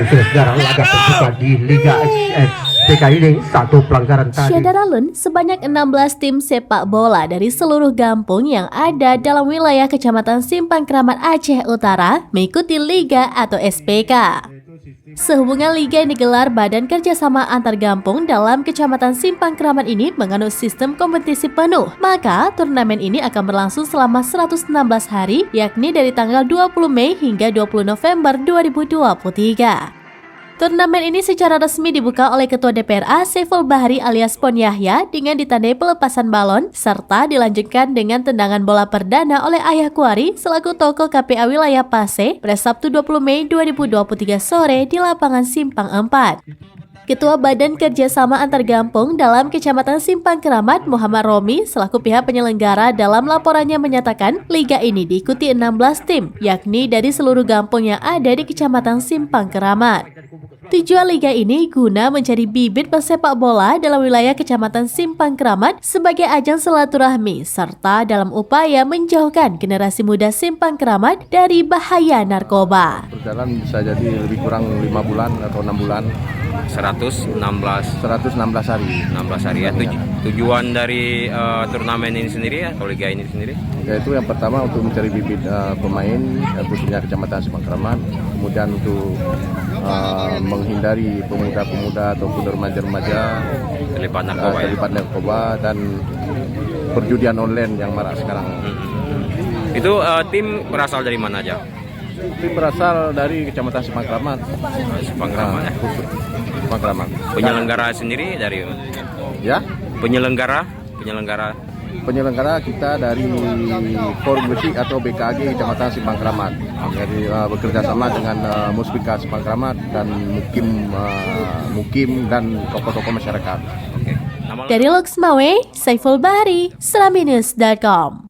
Sejarah laga terbuka di Liga SPK ini satu pelanggaran tadi. Syadaralun, sebanyak 16 tim sepak bola dari seluruh kampung yang ada dalam wilayah Kecamatan Simpang Keramat Aceh Utara mengikuti Liga atau SPK. Sehubungan liga yang digelar Badan Kerjasama Antar Kampung dalam Kecamatan Simpang Keramat ini menganut sistem kompetisi penuh, maka turnamen ini akan berlangsung selama 116 hari, yakni dari tanggal 20 Mei hingga 20 November 2023. Turnamen ini secara resmi dibuka oleh Ketua DPRA Saiful Bahri alias Pon Yahya dengan ditandai pelepasan balon serta dilanjutkan dengan tendangan bola perdana oleh Ayah Kuari selaku tokoh KPA wilayah Paseh pada Sabtu 20 Mei 2023 sore di lapangan Simpang 4. Ketua Badan Kerjasama Antar Kampung dalam Kecamatan Simpang Keramat Muhammad Romi selaku pihak penyelenggara dalam laporannya menyatakan liga ini diikuti 16 tim, yakni dari seluruh kampung yang ada di Kecamatan Simpang Keramat. Tujuan liga ini guna mencari bibit pesepak bola dalam wilayah Kecamatan Simpang Keramat sebagai ajang silaturahmi serta dalam upaya menjauhkan generasi muda Simpang Keramat dari bahaya narkoba. Berjalan bisa jadi lebih kurang 5 bulan atau 6 bulan. 116 hari. 16 hari ya. Tujuan dari turnamen ini sendiri atau liga ini sendiri? Yaitu yang pertama untuk mencari bibit pemain khususnya Kecamatan Simpang Keramat, kemudian untuk menghindari pemuda-pemuda ataupun remaja-remaja terlibat narkoba dan perjudian online yang marak sekarang. Itu tim berasal dari mana aja? Tim berasal dari Kecamatan Simpang Keramat. Simpang Keramat ya. Simpang Keramat. Penyelenggara sendiri dari ya? Penyelenggara kita dari Forum Musik atau BKG Kecamatan Simpang Keramat. Jadi bekerja sama dengan Muspika Simpang Keramat dan Mukim dan tokoh-tokoh masyarakat. Dari Loksmawe, Saiful Bahri, Selaminus.com.